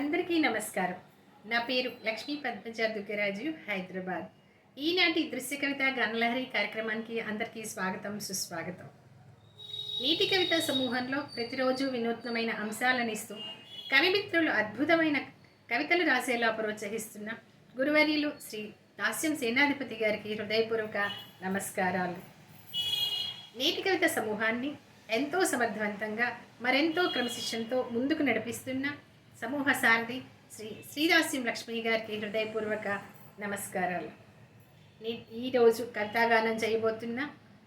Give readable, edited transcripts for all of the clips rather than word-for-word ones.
అందరికీ నమస్కారం. నా పేరు లక్ష్మీ పద్మజ దుగ్గరాజు, హైదరాబాద్. ఈనాటి దృశ్య కవిత గానలహరి కార్యక్రమానికి అందరికీ స్వాగతం, సుస్వాగతం. నీటి కవిత సమూహంలో ప్రతిరోజు వినూత్నమైన అంశాలను ఇస్తూ కవిమిత్రులు అద్భుతమైన కవితలు రాసేలా ప్రోత్సహిస్తున్న గురువర్యులు శ్రీ దాస్యం సేనాధిపతి గారికి హృదయపూర్వక నమస్కారాలు. నీటి కవిత సమూహాన్ని ఎంతో సమర్థవంతంగా మరెంతో క్రమశిక్షణతో ముందుకు నడిపిస్తున్న సమూహ సారథి శ్రీదాస్యం లక్ష్మి గారికి హృదయపూర్వక నమస్కారాలు. ఈరోజు కవితాగానం చేయబోతున్న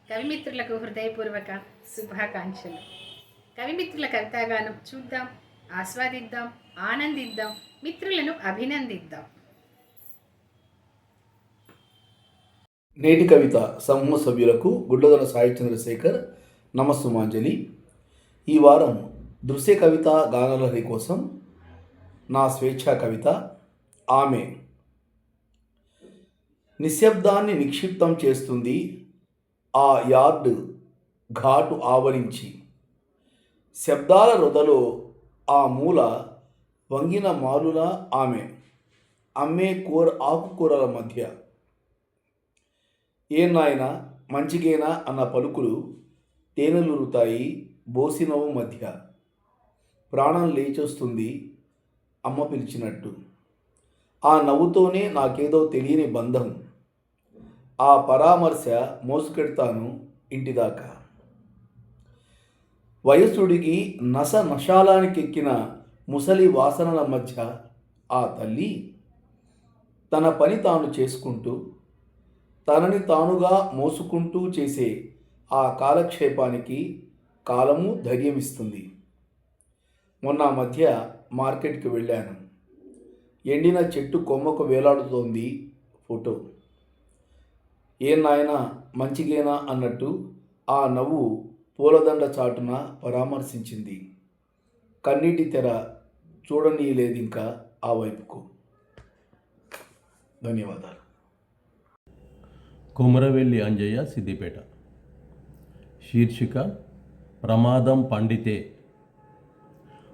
కవిమిత్రులకు హృదయపూర్వక శుభాకాంక్షలు. కవిమిత్రుల కవితాగానం చూద్దాం, ఆస్వాదిద్దాం, ఆనందిద్దాం, మిత్రులను అభినందిద్దాం. నేటి కవిత సమూహ సభ్యులకు గుడ్లదొర సాయి చంద్రశేఖర్ నమస్సుమాంజలి. ఈ వారం దృశ్య కవిత గానలహరి కోసం నా స్వేచ్ఛా కవిత ఆమె. నిశ్శబ్దాన్ని నిక్షిప్తం చేస్తుంది ఆ యార్డ్ ఘాటు ఆవరించి, శబ్దాల రొదలో ఆ మూల వంగిన మాలుల ఆమె అమ్మే ఆకుకూరల మధ్య. ఏ నాయన మంచిగేనా అన్న పలుకులు తేనెలురుతాయి బోసినవు మధ్య. ప్రాణం లేచొస్తుంది అమ్మ పిలిచినట్టు, ఆ నవ్వుతోనే నాకేదో తెలియని బంధం. ఆ పరామర్శ మోసుకెడతాను ఇంటిదాకా. వయసుడికి నశాలానికెక్కిన ముసలి వాసనల మధ్య ఆ తల్లి తన పని తాను చేసుకుంటూ, తనని తానుగా మోసుకుంటూ చేసే ఆ కాలక్షేపానికి కాలము ధైర్యమిస్తుంది. మొన్న మధ్య మార్కెట్కి వెళ్ళాను. ఎండిన చెట్టు కొమ్మకు వేలాడుతోంది ఫోటో. ఏ నాయన మంచిగేనా అన్నట్టు ఆ నవ్వు పూలదండ చాటున పరామర్శించింది. కన్నీటి తెర చూడనీయలేదింకా ఆ వైపుకు. ధన్యవాదాలు. కుమరవెల్లి అంజయ్య, సిద్దిపేట. శీర్షిక ప్రమాదం పండితే.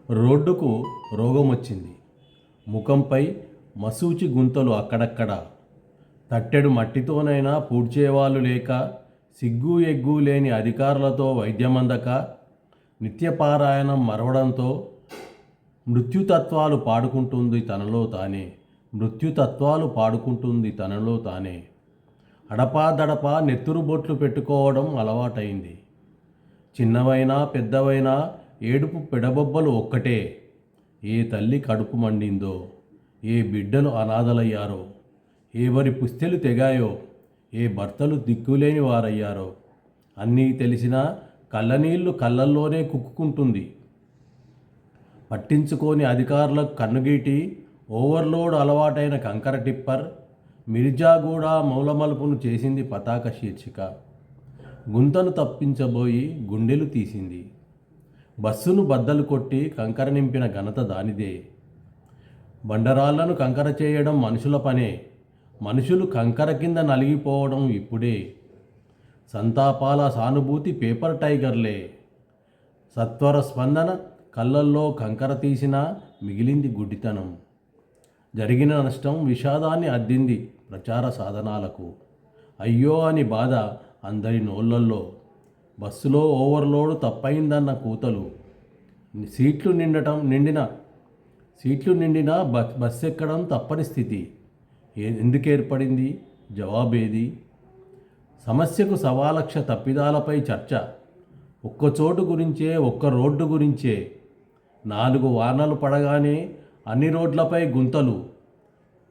రోడ్డుకు రోగం వచ్చింది. ముఖంపై మసూచి గుంతలు అక్కడక్కడ. తట్టెడు మట్టితోనైనా పూడ్చేవాళ్ళు లేక, సిగ్గు ఎగ్గు లేని అధికారులతో వైద్యమందక, నిత్యపారాయణం మరవడంతో మృత్యుతత్వాలు పాడుకుంటుంది తనలో తానే. అడపాదడపా నెత్తురు బొట్లు పెట్టుకోవడం అలవాటైంది. చిన్నవైనా పెద్దవైనా ఏడుపు పెడబొబ్బలు ఒక్కటే. ఏ తల్లి కడుపు మండిందో, ఏ బిడ్డలు అనాథలయ్యారో, ఎవరి పుస్తెలు తెగాయో, ఏ భర్తలు దిక్కులేని వారయ్యారో అన్నీ తెలిసినా కళ్ళనీళ్లు కళ్ళల్లోనే కుక్కుకుంటుంది. పట్టించుకోని అధికారులకు కన్నుగీటి ఓవర్లోడ్ అలవాటైన కంకర టిప్పర్ మిర్జాగూడ మౌలమలుపును చేసింది పతాక శీర్షిక. గుంతను తప్పించబోయి గుండెలు తీసింది. బస్సును బద్దలు కొట్టి కంకర నింపిన ఘనత దానిదే. బండరాళ్లను కంకర చేయడం మనుషుల పనే. మనుషులు కంకర కింద నలిగిపోవడం ఇప్పుడే. సంతాపాల సానుభూతి పేపర్ టైగర్లే. సత్వర స్పందన కళ్ళల్లో కంకర తీసినా మిగిలింది గుడ్డితనం. జరిగిన నష్టం విషాదాన్ని అద్దింది ప్రచార సాధనాలకు. అయ్యో అని బాధ అందరి నోళ్లల్లో. బస్సులో ఓవర్లోడ్ తప్పైందన్న కూతలు. సీట్లు నిండిన బస్సు ఎక్కడం తప్పని స్థితి. ఎందుకు ఏర్పడింది? జవాబేది? సమస్యకు 1,00,000 తప్పిదాలపై చర్చ. ఒక్కచోటు గురించే, ఒక్క రోడ్డు గురించే. 4 వానలు పడగానే అన్ని రోడ్లపై గుంతలు.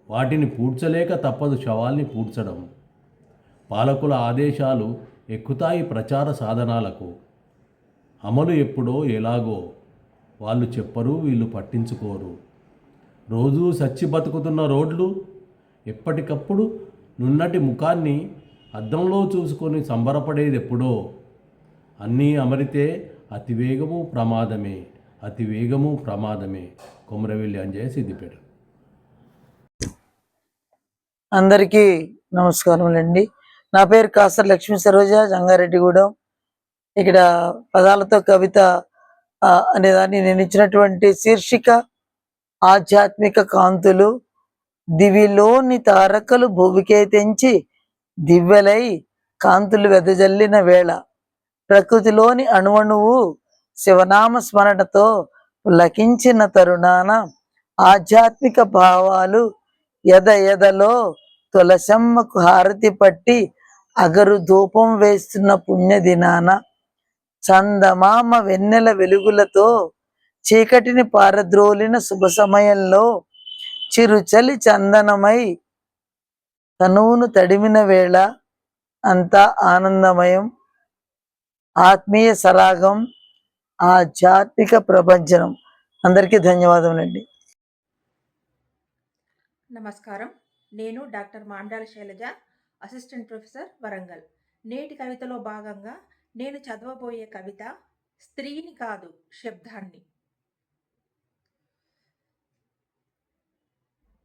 వాటిని పూడ్చలేక తప్పదు శవాల్ని పూడ్చడం. పాలకుల ఆదేశాలు ఎక్కుతాయి ప్రచార సాధనాలకు. అమలు ఎప్పుడో ఎలాగో. వాళ్ళు చెప్పరు, వీళ్ళు పట్టించుకోరు. రోజూ సచ్చి బతుకుతున్న రోడ్లు. ఎప్పటికప్పుడు నున్నటి ముఖాన్ని అద్దంలో చూసుకొని సంబరపడేది ఎప్పుడో. అన్నీ అమరితే అతివేగము ప్రమాదమే. కొమరవెల్లి అంజయ్య, సిద్దిపేట. అందరికీ నమస్కారములండి. నా పేరు కాసర్ లక్ష్మీ సరోజ, జంగారెడ్డిగూడెం. ఇక్కడ పదాలతో కవిత అనేదాన్ని నేను ఇచ్చినటువంటి శీర్షిక ఆధ్యాత్మిక కాంతులు దివిలోని తారకలు భూమికే తెంచి దివ్యలై కాంతులు వెదజల్లిన వేళ ప్రకృతిలోని అణువణువు శివనామ స్మరణతో పులకించిన తరుణాన ఆధ్యాత్మిక భావాలు ఎదలో తులసమ్మకు హారతి పట్టి అగరు ధూపం వేస్తున్న పుణ్యదినాన చందమామ వెన్నెల వెలుగులతో చీకటిని పారద్రోలిన శుభ సమయంలో చిరుచలి చందనమై తనువును తడిమిన వేళ అంతా ఆనందమయం, ఆత్మీయ సరాగం, ఆధ్యాత్మిక ప్రపంచం. అందరికీ ధన్యవాదములండి. నమస్కారం. నేను doctor Mandala Sailaja, assistant professor, Warangal. నేటి కవితలో భాగంగా నేను చదవబోయే కవిత స్త్రీని కాదు శబ్దాన్ని.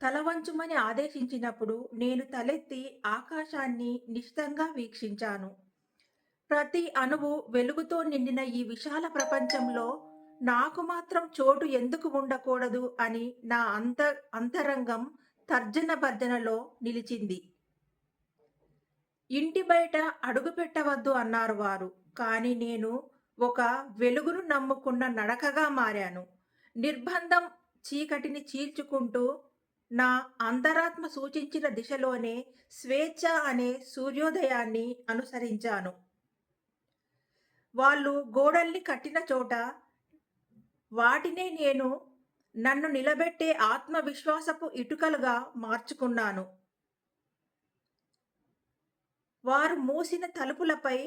తలవంచుమని ఆదేశించినప్పుడు నేను తలెత్తి ఆకాశాన్ని నిశితంగా వీక్షించాను. ప్రతి అణువు వెలుగుతో నిండిన ఈ విశాల ప్రపంచంలో నాకు మాత్రం చోటు ఎందుకు ఉండకూడదు అని నా అంతరంగం తర్జన భర్జనలో నిలిచింది. ఇంటి బయట అడుగు పెట్టవద్దు అన్నారు వారు, కానీ నేను ఒక వెలుగును నమ్ముకున్న నడకగా మారాను. నిర్బంధం చీకటిని చీల్చుకుంటూ నా అంతరాత్మ సూచించిన దిశలోనే స్వేచ్ఛ అనే సూర్యోదయాన్ని అనుసరించాను. వాళ్ళు గోడల్ని కట్టిన చోట వాటినే నేను నన్ను నిలబెట్టే ఆత్మవిశ్వాసపు ఇటుకలుగా మార్చుకున్నాను. వారు మూసిన తలుపులపై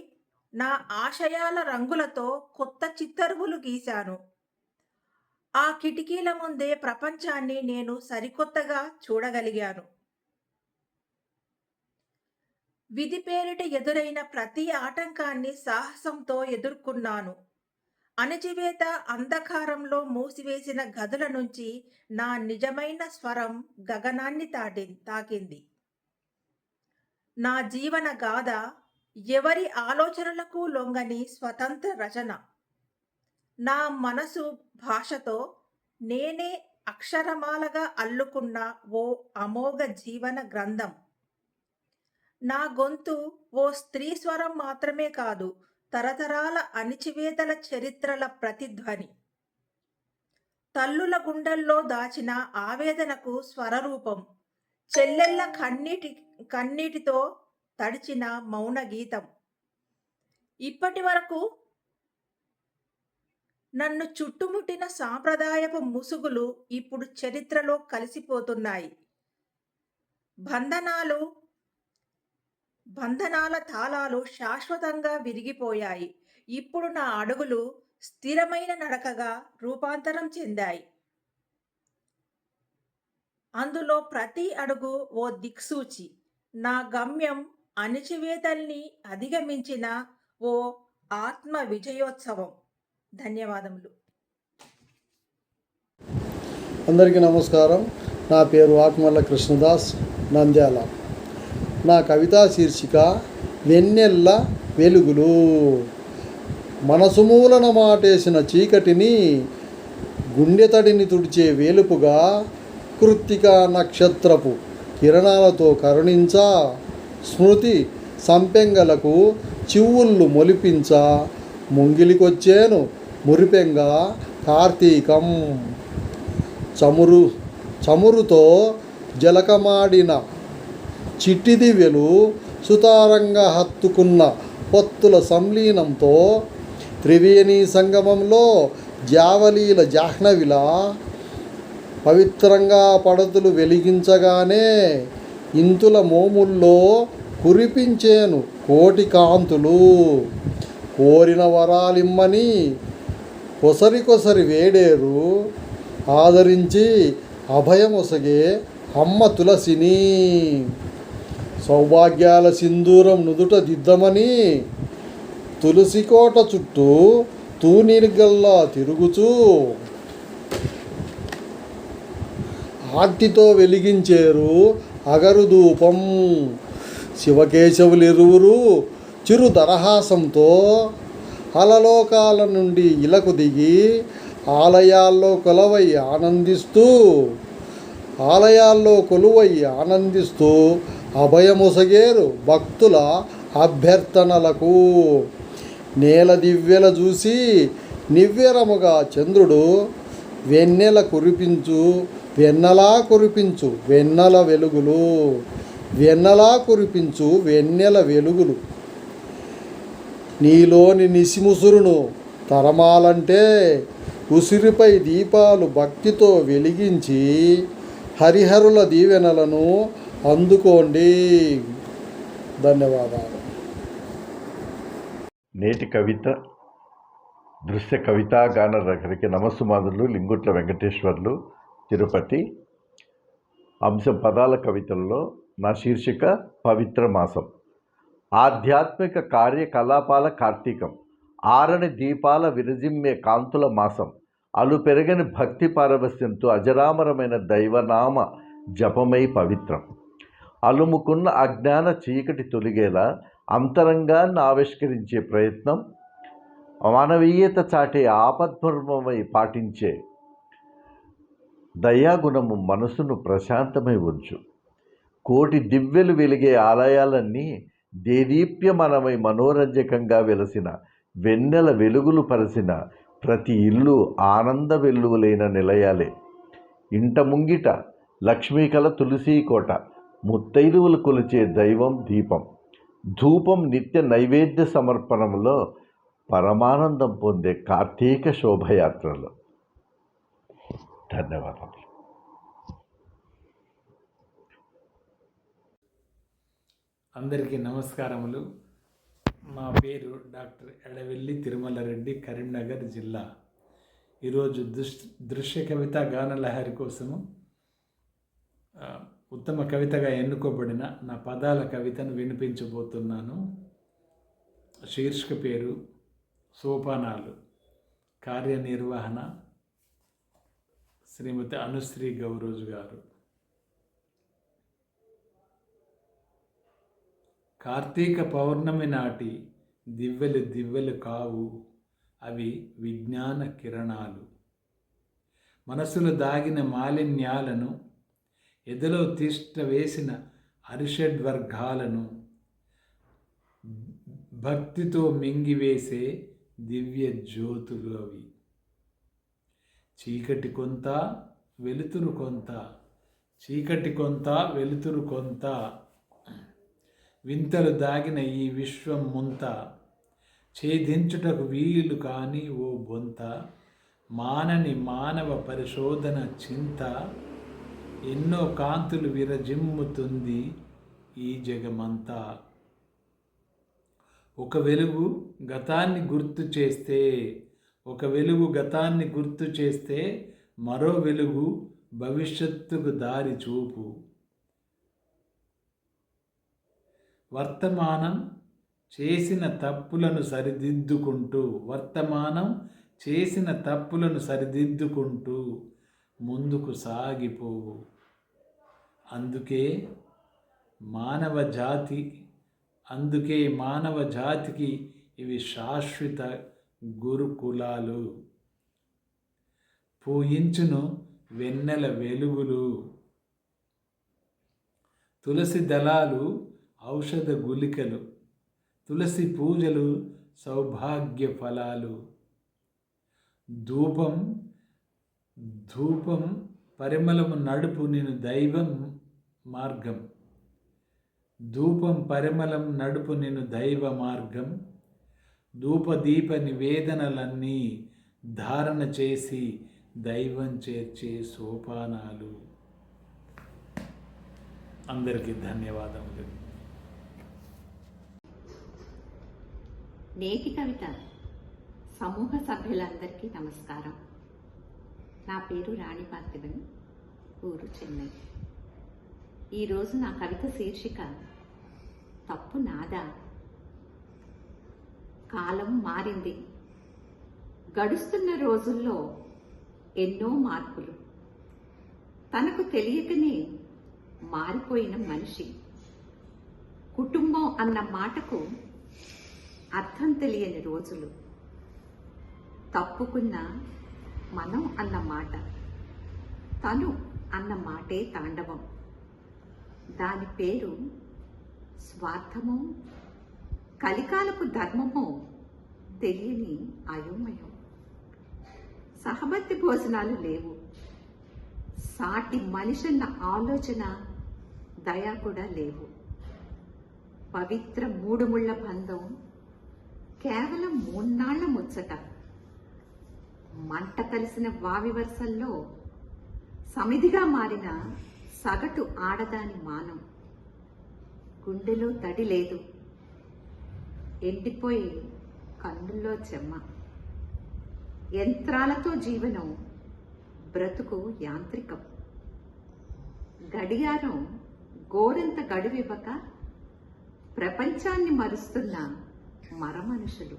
నా ఆశయాల రంగులతో కొత్త చిత్తరువులు గీశాను. ఆ కిటికీల ముందే ప్రపంచాన్ని నేను సరికొత్తగా చూడగలిగాను. విధి పేరిట ఎదురైన ప్రతి ఆటంకాన్ని సాహసంతో ఎదుర్కొన్నాను. అణచివేత అంధకారంలో మూసివేసిన గదుల నుంచి నా నిజమైన స్వరం గగనాన్ని తాకింది. నా జీవన గాథ ఎవరి ఆలోచనలకు లొంగని స్వతంత్ర రచన. నా మనసు భాషతో నేనే అక్షరమాలగా అల్లుకున్న ఓ అమోఘ జీవన గ్రంథం. నా గొంతు ఓ స్త్రీ స్వరం మాత్రమే కాదు, తరతరాల అణిచివేతల చరిత్రల ప్రతిధ్వని. తల్లుల గుండెల్లో దాచిన ఆవేదనకు స్వరరూపం, చెల్లెళ్ళ కన్నీటితో తడిచిన మౌన గీతం. ఇప్పటి వరకు నన్ను చుట్టుముట్టిన సాంప్రదాయపు ముసుగులు ఇప్పుడు చరిత్రలో కలిసిపోతున్నాయి. బంధనాల తాళాలు శాశ్వతంగా విరిగిపోయాయి. ఇప్పుడు నా అడుగులు స్థిరమైన నడకగా రూపాంతరం చెందాయి. అందులో ప్రతి అడుగు ఓ దిక్సూచి. నా గమ్యం అణిచివేతల్ని అధిగమించిన ఓ ఆత్మ విజయోత్సవం. ధన్యవాదములు. అందరికీ నమస్కారం. నా పేరు ఆత్మల్ల కృష్ణదాస్, నంద్యాల. నా కవితా శీర్షిక వెన్నెల్ల వెలుగులు. మనసు మూలన మాటేసిన చీకటిని గుండెతడిని తుడిచే వేలుపుగా కృత్తిక నక్షత్రపు కిరణాలతో కరుణించా, స్మృతి సంపెంగలకు చివుళ్ళు మొలిపించా, ముంగిలికొచ్చేను మురిపెంగా కార్తీకం. చమురుతో జలకమాడిన చిట్టి దివ్యలు సుతారంగా హత్తుకున్న పొత్తుల సంలీనంతో త్రివేణి సంగమంలో జావలీల జాహ్నవిలా పవిత్రంగా పడతులు వెలిగించగానే ఇంతుల మోముల్లో కురిపించేను కోటి కాంతులు. కోరిన వరాలిమ్మని కొసరి వేడేరు, ఆదరించి అభయమొసగే అమ్మ తులసిని. సౌభాగ్యాల సింధూరం నుదుట దిద్దమని తులసికోట చుట్టూ తూనీగల్లా తిరుగుచూ ఆర్తితో వెలిగించేరు అగరుధూపం. శివకేశవులిరువురు చిరు దరహాసంతో అలలోకాల నుండి ఇలకు దిగి ఆలయాల్లో కొలువై ఆనందిస్తూ అభయమొసగేరు భక్తుల అభ్యర్థనలకు. నేల దివ్యల చూసి నివ్వెరముగా చంద్రుడు వెన్నెల కురిపించు వెన్నెల వెలుగులు. నీలోని నిసిముసురును తరమాలంటే ఉసిరిపై దీపాలు భక్తితో వెలిగించి హరిహరుల దీవెనలను అందుకోండి. ధన్యవాదాలు. నేటి కవిత దృశ్య కవితాగాన రచనకి నమస్సుమాదులు లింగుట్ల వెంకటేశ్వర్లు, తిరుపతి. అంశం పదాల కవితల్లో నా శీర్షిక పవిత్ర మాసం. ఆధ్యాత్మిక కార్యకలాపాల కార్తీకం, ఆరని దీపాల విరజిమ్మే కాంతుల మాసం, అలు పెరగని భక్తి పారవస్యంతో అజరామరమైన దైవనామ జపమై పవిత్రం. అలుముకున్న అజ్ఞాన చీకటి తొలిగేలా అంతరంగాన్ని ఆవిష్కరించే ప్రయత్నం, మానవీయత చాటే ఆపద్మర్మమై పాటించే దయాగుణము మనసును ప్రశాంతమై ఉంచు. కోటి దివ్యలు వెలిగే ఆలయాలన్నీ దేదీప్యమనమై మనోరంజకంగా వెలసిన వెన్నెల వెలుగులు పరచిన ప్రతి ఇల్లు ఆనంద వెల్లువలైన నిలయాలే. ఇంట ముంగిట లక్ష్మీకల తులసీ కోట, ముత్తైదువులు కొలిచే దైవం దీపం, ధూపం నిత్య నైవేద్య సమర్పణంలో పరమానందం పొందే కార్తీక శోభయాత్రలు. ధన్యవాదాలు. అందరికీ నమస్కారములు. నా పేరు డాక్టర్ ఎడవెల్లి తిరుమలరెడ్డి, కరీంనగర్ జిల్లా. ఈరోజు దృశ్య కవిత గానలహరి కోసము ఉత్తమ కవితగా ఎన్నుకోబడిన నా పదాల కవితను వినిపించబోతున్నాను. శీర్షిక పేరు సోపానాలు. కార్యనిర్వహణ శ్రీమతి అనుశ్రీ గౌరోజు గారు. కార్తీక పౌర్ణమి నాటి దివ్వెలు కావు, అవి విజ్ఞాన కిరణాలు. మనసులో దాగిన మాలిన్యాలను, ఎదలో తిష్ట వేసిన అరిషడ్వర్గాలను భక్తితో మింగివేసే దివ్య జ్యోతులు అవి. చీకటి కొంత వెలుతురు కొంత, వింతలు దాగిన ఈ విశ్వం ముంత, ఛేదించుటకు వీలు కాని ఓ బొంత, మానని మానవ పరిశోధన చింత, ఎన్నో కాంతులు విరజిమ్ముతుంది ఈ జగమంతా. ఒక వెలుగు గతాన్ని గుర్తు చేస్తే మరో వెలుగు భవిష్యత్తుకు దారి చూపు. వర్తమానం చేసిన తప్పులను సరిదిద్దుకుంటూ ముందుకు సాగిపోవు. అందుకే మానవ జాతికి ఇవి శాశ్వత గురుకులాలు. పూయించును వెన్నెల వెలుగులు, తులసి దళాలు ఔషధ గుళికలు, తులసి పూజలు సౌభాగ్య ఫలాలు. ధూపం పరిమళము నడుపు నేను దైవం మార్గం. ధూపదీప నివేదనలన్నీ ధారణ చేసి దైవం చేర్చే సోపానాలు. అందరికీ ధన్యవాదములు. నేటి కవిత సమూహ సభ్యులందరికీ నమస్కారం. నా పేరు రాణి పార్థిబన్, ఊరు చెన్నై. ఈరోజు నా కవిత శీర్షిక తప్పు నాదా. కాలం మారింది, గడుస్తున్న రోజుల్లో ఎన్నో మార్పులు. తనకు తెలియకనే మారిపోయిన మనిషి. కుటుంబం అన్న మాటకు అర్థం తెలియని రోజులు. తప్పుకున్న మనం అన్న మాట, తను అన్న మాటే తాండవం. దాని పేరు స్వార్థమో కలికాలపు ధర్మమో తెలియని అయోమయం. సహబత్తి భోజనాలు లేవు. సాటి మనిషన్న ఆలోచన, దయ కూడా లేవు. పవిత్ర మూడుముళ్ల బంధం కేవలం 3 నాళ్ల ముచ్చట. మంట కలిసిన వావి వరుసల్లో సమిధిగా మారిన సగటు ఆడదాని మానం. గుండెలో తడి లేదు, ఎండిపోయి కన్నుల్లో చెమ్మ. యంత్రాలతో జీవనం, బ్రతుకు యాంత్రికం. గడియారం గోరంత గడువివ్వక ప్రపంచాన్ని మరుస్తున్న మరమనుషులు.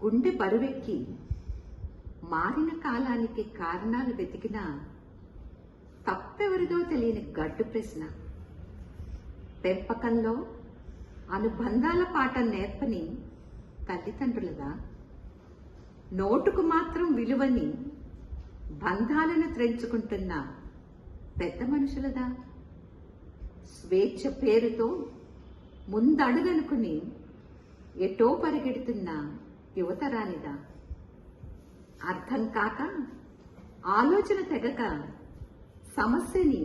గుండె బరువెక్కి మారిన కాలానికి కారణాలు వెతికినా తప్పెవరిదో తెలియని గడ్డు ప్రశ్న. పెంపకంలో అనుబంధాల పాట నేర్పని తల్లిదండ్రులదా? నోటుకు మాత్రం విలువని బంధాలను త్రెంచుకుంటున్న పెద్ద మనుషులదా? స్వేచ్ఛ పేరుతో ముందడుగనుకుని ఎటో పరిగెడుతున్న యువతరానిదా? అర్థం కాక, ఆలోచన తెగక సమస్యని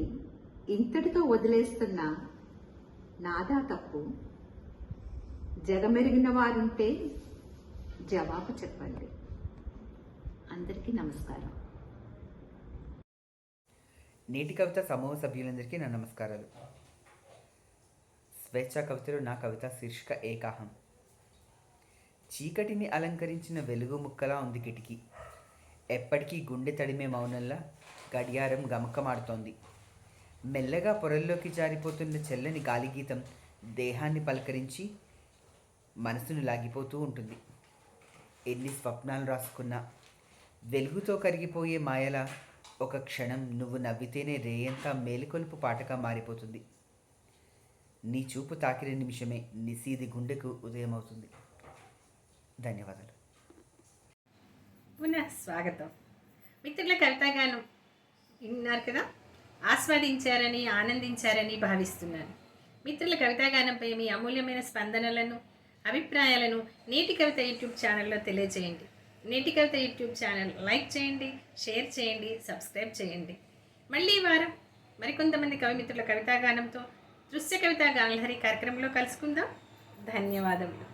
ఇంతటితో వదిలేస్తున్న నాదా తప్పు? జగమెరిగిన వారుంటే జవాబు చెప్పండి. అందరికీ నమస్కారం. నేటి కవిత సమూహ సభ్యులందరికీ నా నమస్కారాలు. స్వేచ్ఛా కవితలో నా కవిత శీర్షిక ఏకాహం. చీకటిని అలంకరించిన వెలుగు ముక్కలా ఉంది కిటికీ. ఎప్పటికీ గుండె తడిమే మౌనంలా గడియారం గమకమాడుతోంది. మెల్లగా పొరల్లోకి జారిపోతున్న చెల్లని గాలిగీతం దేహాన్ని పలకరించి మనసును లాగిపోతూ ఉంటుంది. ఎన్ని స్వప్నాలు రాసుకున్నా వెలుగుతో కరిగిపోయే మాయలా ఒక క్షణం నువ్వు నవ్వితేనే రేయంతా మేలుకొలుపు పాటగా మారిపోతుంది. నీ చూపు తాకిన నిమిషమే నిశీది గుండెకు ఉదయం అవుతుంది. ధన్యవాదాలు. పునః స్వాగతం. మిత్రుల కవితాగానం విన్నారు కదా, ఆస్వాదించారని ఆనందించారని భావిస్తున్నాను. మిత్రుల కవితాగానంపై మీ అమూల్యమైన స్పందనలను, అభిప్రాయాలను నేటి కవిత యూట్యూబ్ ఛానల్లో తెలియజేయండి. నేటి కవిత యూట్యూబ్ ఛానల్ లైక్ చేయండి, షేర్ చేయండి, సబ్స్క్రైబ్ చేయండి. మళ్ళీ ఈ వారం మరికొంతమంది కవిమిత్రుల కవితాగానంతో దృశ్య కవితా గానలహరి కార్యక్రమంలో కలుసుకుందాం. ధన్యవాదములు.